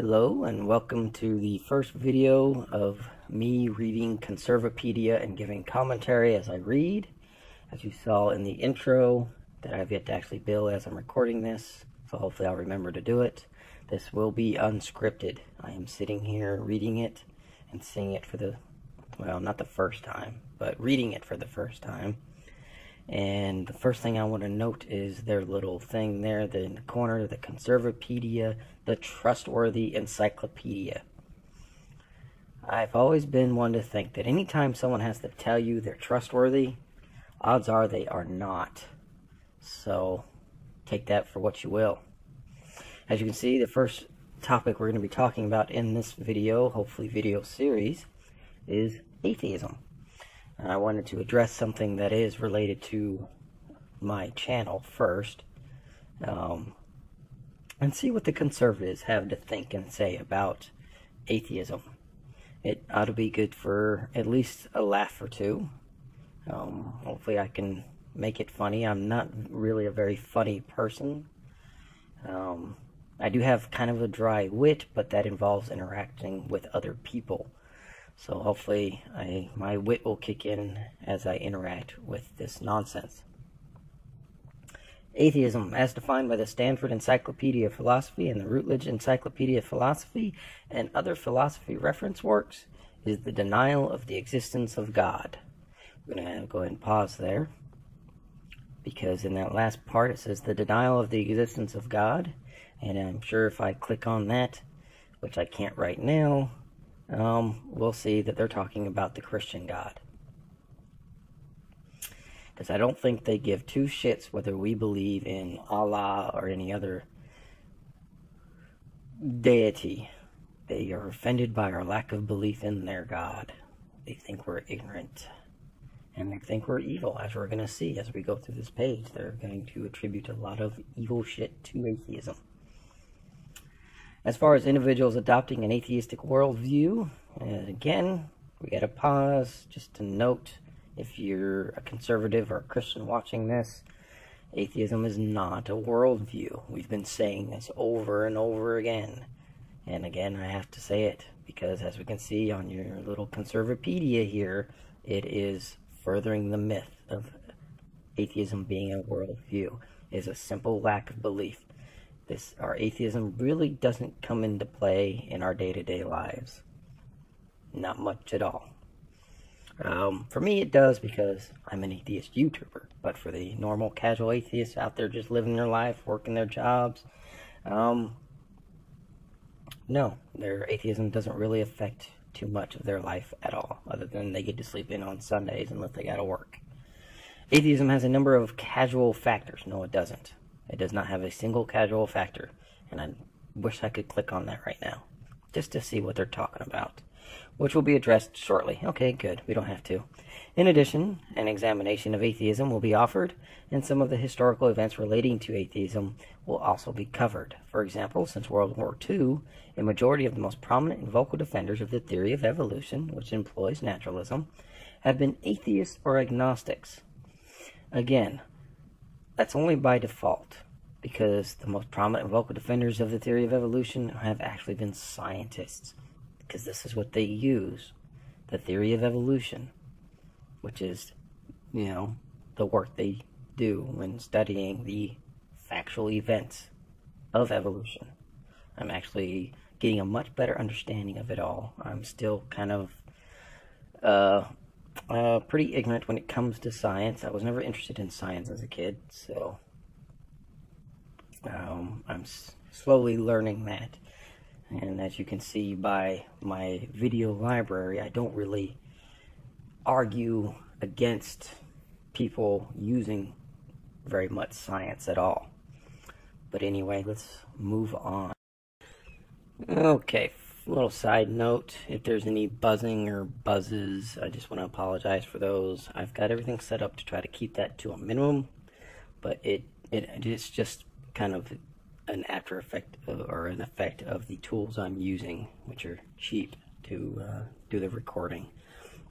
Hello and welcome to the first video of me reading Conservapedia and giving commentary as I read. As you saw in the intro that I've yet to actually bill as I'm recording this, so hopefully I'll remember to do it. This will be unscripted. I am sitting here reading it and seeing it for the, well, not the first time, but reading it for the first time. And the first thing I want to note is their little thing there in the corner, the Conservapedia, the trustworthy encyclopedia. I've always been one to think that anytime someone has to tell you they're trustworthy, odds are they are not. So take that for what you will. As you can see, the first topic we're going to be talking about in this video, hopefully video series, is atheism. I wanted to address something that is related to my channel first, and see what the conservatives have to think and say about atheism. It ought to be good for at least a laugh or two. Hopefully I can make it funny. I'm not really a very funny person. I do have kind of a dry wit, but that involves interacting with other people. So hopefully my wit will kick in as I interact with this nonsense. Atheism, as defined by the Stanford Encyclopedia of Philosophy and the Routledge Encyclopedia of Philosophy and other philosophy reference works, is the denial of the existence of God. I'm going to go ahead and pause there, because in that last part it says the denial of the existence of God, and I'm sure if I click on that, which I can't right now, we'll see that they're talking about the Christian God. Because I don't think they give two shits whether we believe in Allah or any other deity. They are offended by our lack of belief in their God. They think we're ignorant. And they think we're evil, as we're going to see as we go through this page. They're going to attribute a lot of evil shit to atheism. As far as individuals adopting an atheistic worldview, again, we got to pause just to note, if you're a conservative or a Christian watching this, atheism is not a worldview. We've been saying this over and over again. And again, I have to say it, because as we can see on your little Conservapedia here, it is furthering the myth of atheism being a worldview. It is a simple lack of belief. Our atheism really doesn't come into play in our day-to-day lives. Not much at all. For me it does, because I'm an atheist YouTuber, but for the normal casual atheists out there just living their life, working their jobs, no, their atheism doesn't really affect too much of their life at all, other than they get to sleep in on Sundays unless they gotta work. Atheism has a number of casual factors. No, it doesn't. It does not have a single casual factor, and I wish I could click on that right now, just to see what they're talking about, which will be addressed shortly. Okay, good. We don't have to. In addition, an examination of atheism will be offered, and some of the historical events relating to atheism will also be covered. For example, since World War II, a majority of the most prominent and vocal defenders of the theory of evolution, which employs naturalism, have been atheists or agnostics. Again, that's only by default, because the most prominent and vocal defenders of the theory of evolution have actually been scientists, because this is what they use, the theory of evolution, which is, the work they do when studying the factual events of evolution. I'm actually getting a much better understanding of it all. I'm still kind of pretty ignorant when it comes to science. I was never interested in science as a kid, so I'm slowly learning that. And as you can see by my video library, I don't really argue against people using very much science at all. But anyway, let's move on. Okay, little side note, if there's any buzzing or buzzes, I just want to apologize for those. I've got everything set up to try to keep that to a minimum, but it's just kind of an after effect or an effect of the tools I'm using, which are cheap to do the recording.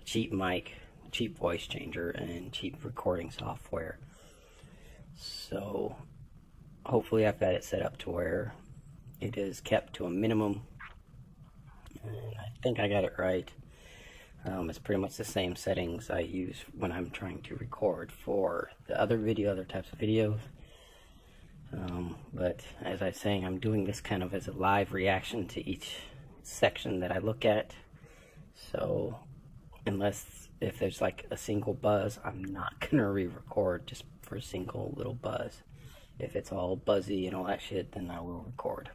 Cheap mic, cheap voice changer, and cheap recording software. So hopefully I've got it set up to where it is kept to a minimum And I think I got it right. It's pretty much the same settings I use when I'm trying to record for the other types of videos. But as I was saying, I'm doing this kind of as a live reaction to each section that I look at. So if there's like a single buzz, I'm not gonna re-record just for a single little buzz. If it's all buzzy and all that shit, then I will record,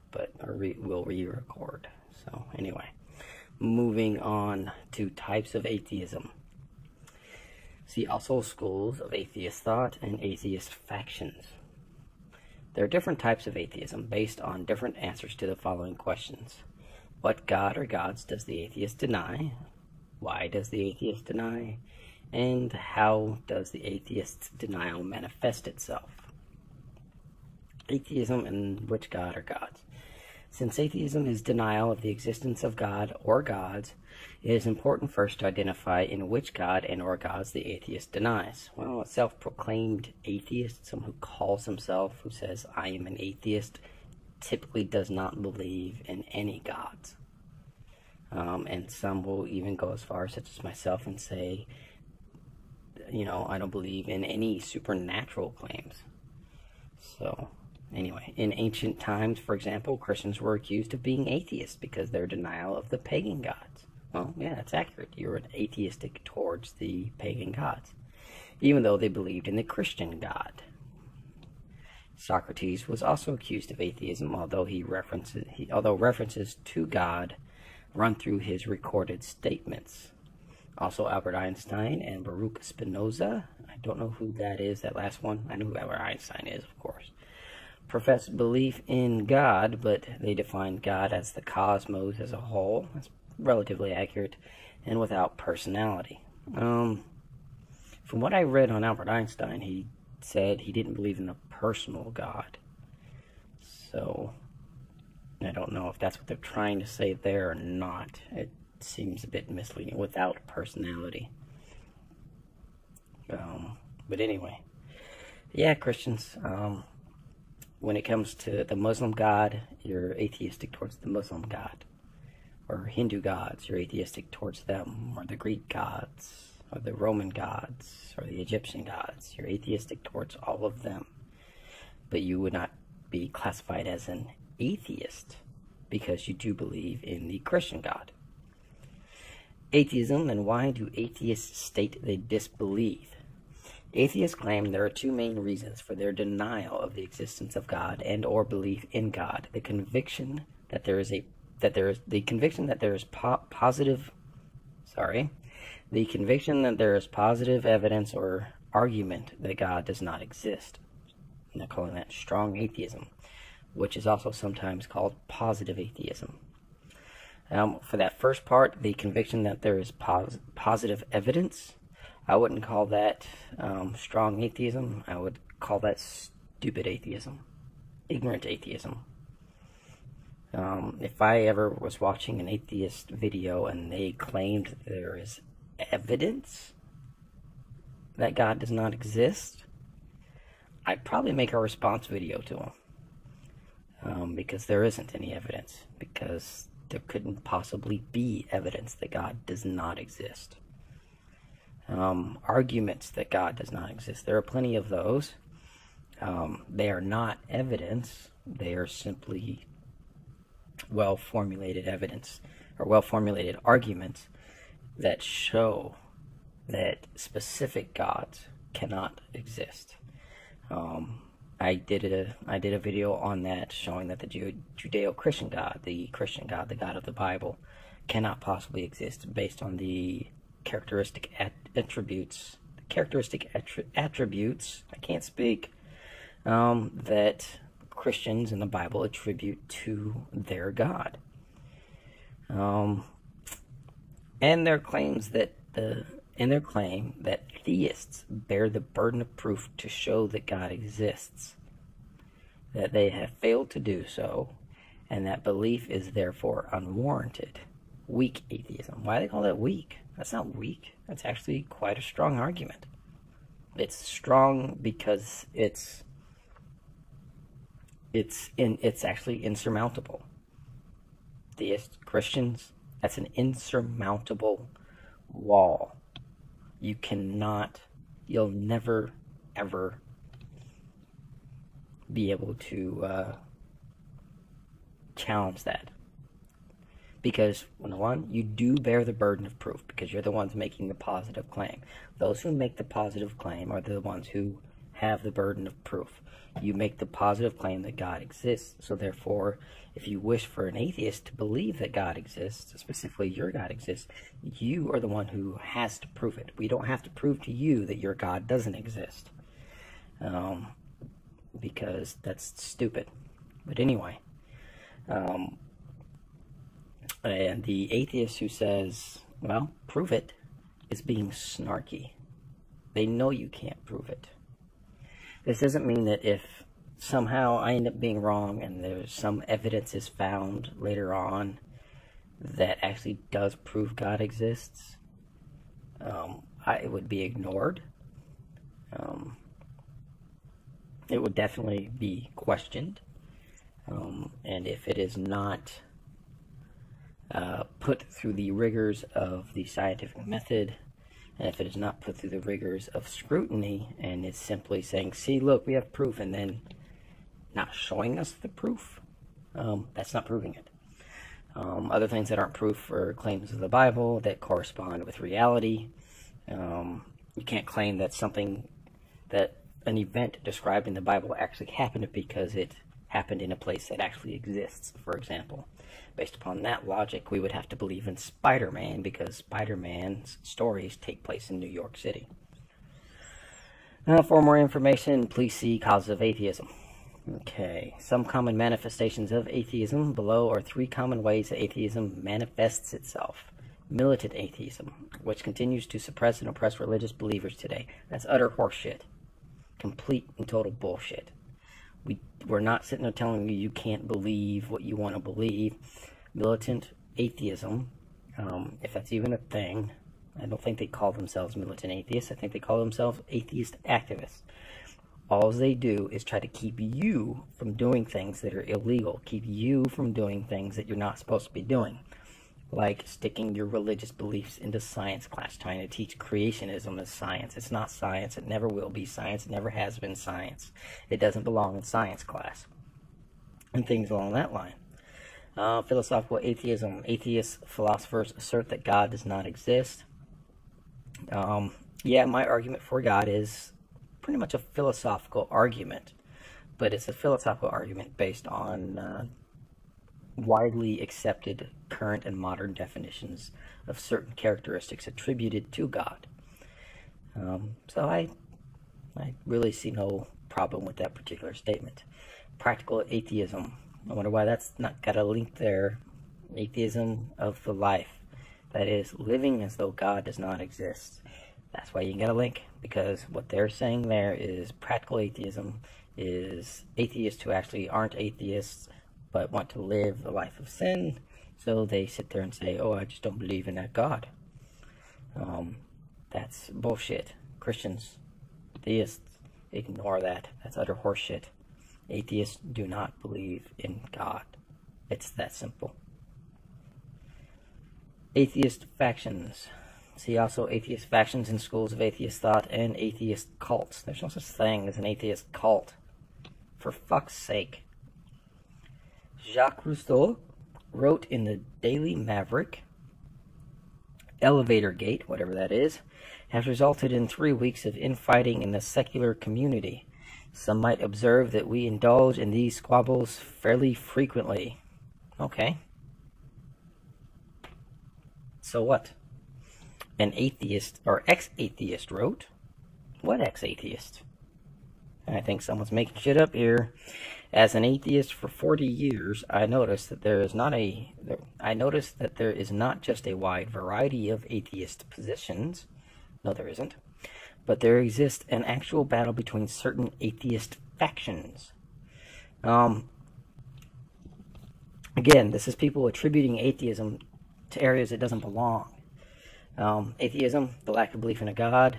will re-record. So anyway, moving on to types of atheism. See also schools of atheist thought and atheist factions. There are different types of atheism based on different answers to the following questions. What God or gods does the atheist deny? Why does the atheist deny? And how does the atheist's denial manifest itself? Atheism and which God or gods? Since atheism is denial of the existence of God or gods, it is important first to identify in which God and or gods the atheist denies. Well, a self-proclaimed atheist, someone who calls himself, who says, I am an atheist, typically does not believe in any gods. And some will even go as far, such as myself, and say, I don't believe in any supernatural claims. So, anyway, in ancient times, for example, Christians were accused of being atheists because their denial of the pagan gods. Well, yeah, that's accurate. You were atheistic towards the pagan gods, even though they believed in the Christian God. Socrates was also accused of atheism, although references to God run through his recorded statements. Also, Albert Einstein and Baruch Spinoza. I don't know who that is, that last one. I know who Albert Einstein is, of course. Professed belief in God, but they defined God as the cosmos as a whole. That's relatively accurate, and without personality. From what I read on Albert Einstein, he said he didn't believe in a personal God. So, I don't know if that's what they're trying to say there or not. It seems a bit misleading, without personality. But anyway, yeah, Christians, when it comes to the Muslim God, you're atheistic towards the Muslim God. Or Hindu gods, you're atheistic towards them. Or the Greek gods, or the Roman gods, or the Egyptian gods. You're atheistic towards all of them. But you would not be classified as an atheist because you do believe in the Christian God. Atheism, and why do atheists state they disbelieve? Atheists claim there are two main reasons for their denial of the existence of God and or belief in God: the conviction that there is positive evidence or argument that God does not exist. And they're calling that strong atheism, which is also sometimes called positive atheism. For that first part, the conviction that there is positive evidence, I wouldn't call that strong atheism. I would call that stupid atheism, ignorant atheism. If I ever was watching an atheist video and they claimed there is evidence that God does not exist, I'd probably make a response video to them. Because there isn't any evidence. Because there couldn't possibly be evidence that God does not exist. Arguments that God does not exist. There are plenty of those. They are not evidence. They are simply well-formulated evidence or well-formulated arguments that show that specific gods cannot exist. I did a video on that, showing that the Judeo-Christian God, the Christian God, the God of the Bible, cannot possibly exist based on the characteristic attributes. I can't speak. That Christians in the Bible attribute to their God. And their claim that theists bear the burden of proof to show that God exists, that they have failed to do so, and that belief is therefore unwarranted. Weak atheism. Why do they call that weak? That's not weak. That's actually quite a strong argument. It's strong because it's actually insurmountable. Theists, Christians, That's an insurmountable wall. You'll never, ever be able to challenge that. Because, one, you do bear the burden of proof because you're the ones making the positive claim. Those who make the positive claim are the ones who have the burden of proof. You make the positive claim that God exists. So therefore, if you wish for an atheist to believe that God exists, specifically your God exists, you are the one who has to prove it. We don't have to prove to you that your God doesn't exist. Because that's stupid. But anyway, and the atheist who says, well, prove it, is being snarky. They know you can't prove it. This doesn't mean that if somehow I end up being wrong and there's some evidence is found later on that actually does prove God exists, it would be ignored. It would definitely be questioned. And if it is not put through the rigors of the scientific method, and if it is not put through the rigors of scrutiny, and it's simply saying, see, look, we have proof, and then not showing us the proof, that's not proving it. Other things that aren't proof are claims of the Bible that correspond with reality. You can't claim that an event described in the Bible actually happened because it happened in a place that actually exists, for example. Based upon that logic, we would have to believe in Spider-Man because Spider-Man's stories take place in New York City. For more information, please see Causes of Atheism. Okay, some common manifestations of atheism. Below are 3 common ways that atheism manifests itself. Militant atheism, which continues to suppress and oppress religious believers today. That's utter horseshit. Complete and total bullshit. We're not sitting there telling you can't believe what you want to believe. Militant atheism, if that's even a thing, I don't think they call themselves militant atheists. I think they call themselves atheist activists. All they do is try to keep you from doing things that are illegal, keep you from doing things that you're not supposed to be doing, like sticking your religious beliefs into science class, trying to teach creationism as science. It's not science. It never will be science. It never has been science. It doesn't belong in science class. And things along that line. Philosophical atheism. Atheist philosophers assert that God does not exist. Yeah, my argument for God is pretty much a philosophical argument. But it's a philosophical argument based on widely accepted current and modern definitions of certain characteristics attributed to God. So I really see no problem with that particular statement. Practical atheism. I wonder why that's not got a link there. Atheism of the life. That is, living as though God does not exist. That's why you can get a link, because what they're saying there is practical atheism is atheists who actually aren't atheists but want to live a life of sin, so they sit there and say, oh, I just don't believe in that God. That's bullshit. Christians, theists, ignore that. That's utter horseshit. Atheists do not believe in God. It's that simple. Atheist factions. See also atheist factions in schools of atheist thought and atheist cults. There's no such thing as an atheist cult. For fuck's sake. Jacques Rousseau wrote in the Daily Maverick, Elevator Gate, whatever that is, has resulted in 3 weeks of infighting in the secular community. Some might observe that we indulge in these squabbles fairly frequently. Okay. So what? An atheist, or ex-atheist wrote. What ex-atheist? I think someone's making shit up here. As an atheist for 40 years, I noticed that there is not just a wide variety of atheist positions. No, there isn't. But there exists an actual battle between certain atheist factions. Again, this is people attributing atheism to areas it doesn't belong. Atheism, the lack of belief in a God,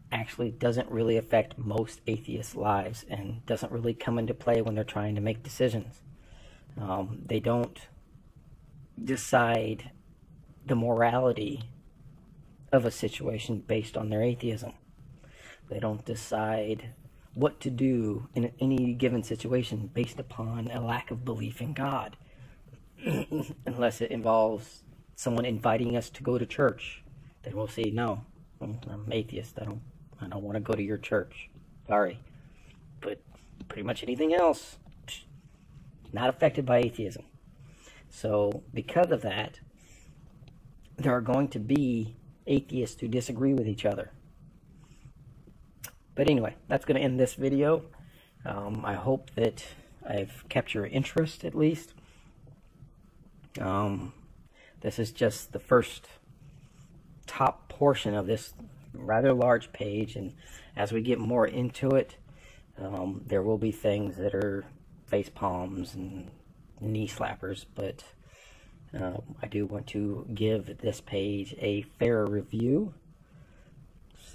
actually doesn't really affect most atheists' lives and doesn't really come into play when they're trying to make decisions. They don't decide the morality of a situation based on their atheism. They don't decide what to do in any given situation based upon a lack of belief in God. Unless it involves someone inviting us to go to church, then we'll say, no, I'm atheist. I don't want to go to your church. Sorry. But pretty much anything else, not affected by atheism. So because of that, there are going to be atheists who disagree with each other. But anyway, that's going to end this video. I hope that I've kept your interest at least. This is just the first top portion of this rather large page, and as we get more into it, there will be things that are face palms and knee slappers, but I do want to give this page a fair review,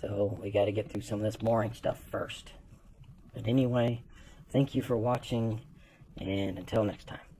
so we got to get through some of this boring stuff first. But anyway, thank you for watching, and until next time.